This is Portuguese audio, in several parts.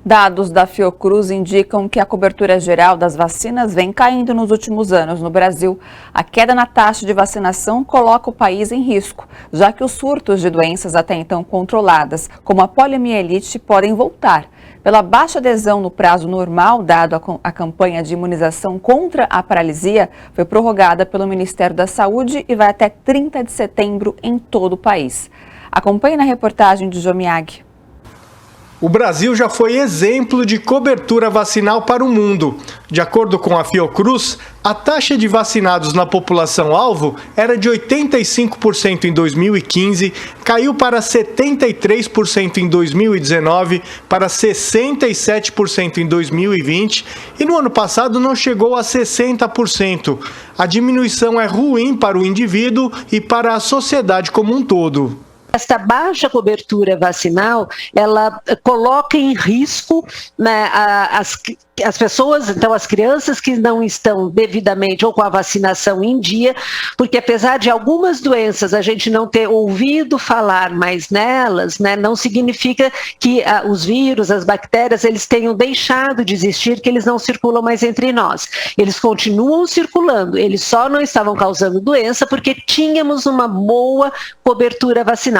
Dados da Fiocruz indicam que a cobertura geral das vacinas vem caindo nos últimos anos no Brasil. A queda na taxa de vacinação coloca o país em risco, já que os surtos de doenças até então controladas, como a poliomielite, podem voltar. Pela baixa adesão no prazo normal dado à campanha de imunização contra a paralisia, foi prorrogada pelo Ministério da Saúde e vai até 30 de setembro em todo o país. Acompanhe na reportagem de Jomiag. O Brasil já foi exemplo de cobertura vacinal para o mundo. De acordo com a Fiocruz, a taxa de vacinados na população-alvo era de 85% em 2015, caiu para 73% em 2019, para 67% em 2020 e no ano passado não chegou a 60%. A diminuição é ruim para o indivíduo e para a sociedade como um todo. Esta baixa cobertura vacinal, ela coloca em risco, né, as pessoas, então as crianças que não estão devidamente ou com a vacinação em dia, porque apesar de algumas doenças a gente não ter ouvido falar mais nelas, né, não significa que os vírus, as bactérias, eles tenham deixado de existir, que eles não circulam mais entre nós. Eles continuam circulando, eles só não estavam causando doença porque tínhamos uma boa cobertura vacinal.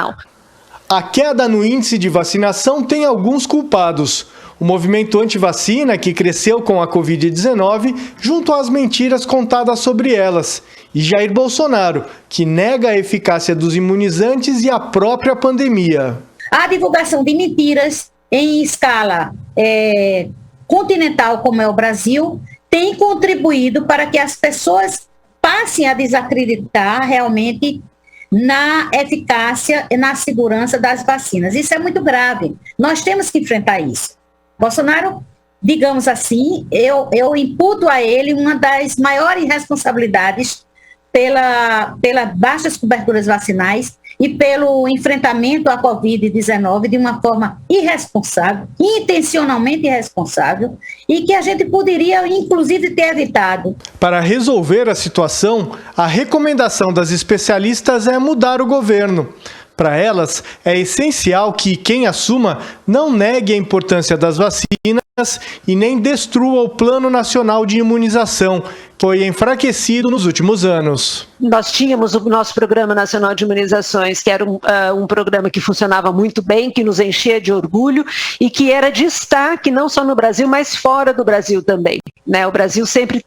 A queda no índice de vacinação tem alguns culpados. O movimento anti-vacina, que cresceu com a Covid-19, junto às mentiras contadas sobre elas. E Jair Bolsonaro, que nega a eficácia dos imunizantes e a própria pandemia. A divulgação de mentiras em escala continental, como é o Brasil, tem contribuído para que as pessoas passem a desacreditar realmente na eficácia e na segurança das vacinas. Isso é muito grave. Nós temos que enfrentar isso. Bolsonaro, digamos assim, eu imputo a ele uma das maiores responsabilidades pela baixas coberturas vacinais e pelo enfrentamento à Covid-19 de uma forma irresponsável, intencionalmente irresponsável, e que a gente poderia, inclusive, ter evitado. Para resolver a situação, a recomendação das especialistas é mudar o governo. Para elas, é essencial que quem assuma não negue a importância das vacinas e nem destrua o Plano Nacional de Imunização, que foi enfraquecido nos últimos anos. Nós tínhamos o nosso Programa Nacional de Imunizações, que era um programa que funcionava muito bem, que nos enchia de orgulho e que era destaque não só no Brasil, mas fora do Brasil também. Né? O Brasil sempre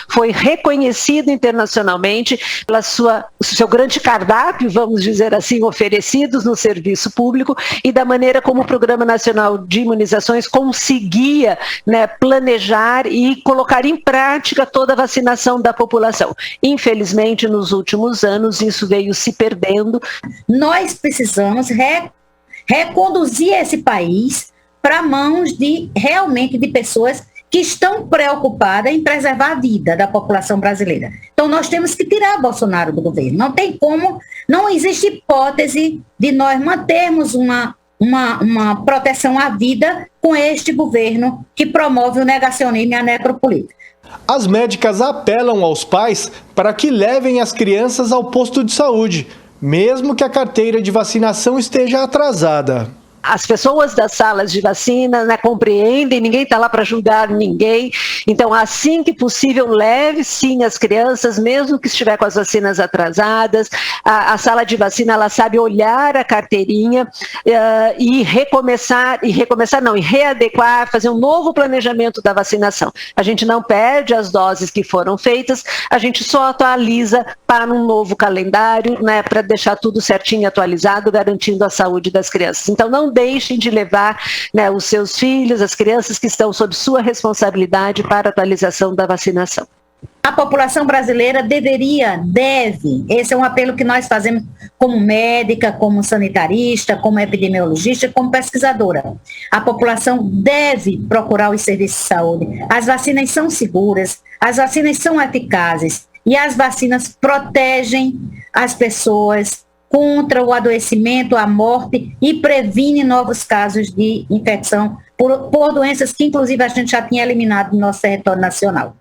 foi reconhecido internacionalmente pela seu grande cardápio, vamos dizer assim, oferecidos no serviço público e da maneira como o Programa Nacional de Imunizações conseguia, né, planejar e colocar em prática toda a vacinação da população. Infelizmente, nos últimos anos, isso veio se perdendo. Nós precisamos reconduzir esse país para mãos realmente de pessoas que estão preocupadas em preservar a vida da população brasileira. Então, nós temos que tirar Bolsonaro do governo. Não tem como, não existe hipótese de nós mantermos uma proteção à vida com este governo que promove o negacionismo e a necropolítica. As médicas apelam aos pais para que levem as crianças ao posto de saúde, mesmo que a carteira de vacinação esteja atrasada. As pessoas das salas de vacina, né, compreendem, ninguém está lá para julgar ninguém. Então, assim que possível, leve sim as crianças, mesmo que estiver com as vacinas atrasadas. A sala de vacina, ela sabe olhar a carteirinha e readequar, fazer um novo planejamento da vacinação. A gente não perde as doses que foram feitas, a gente só atualiza para um novo calendário, né, para deixar tudo certinho, atualizado, garantindo a saúde das crianças. Então, não deixem de levar, né, os seus filhos, as crianças que estão sob sua responsabilidade para a atualização da vacinação. A população brasileira deve, esse é um apelo que nós fazemos como médica, como sanitarista, como epidemiologista, como pesquisadora. A população deve procurar os serviços de saúde. As vacinas são seguras, as vacinas são eficazes e as vacinas protegem as pessoas contra o adoecimento, a morte e previne novos casos de infecção por doenças que, inclusive, a gente já tinha eliminado no nosso território nacional.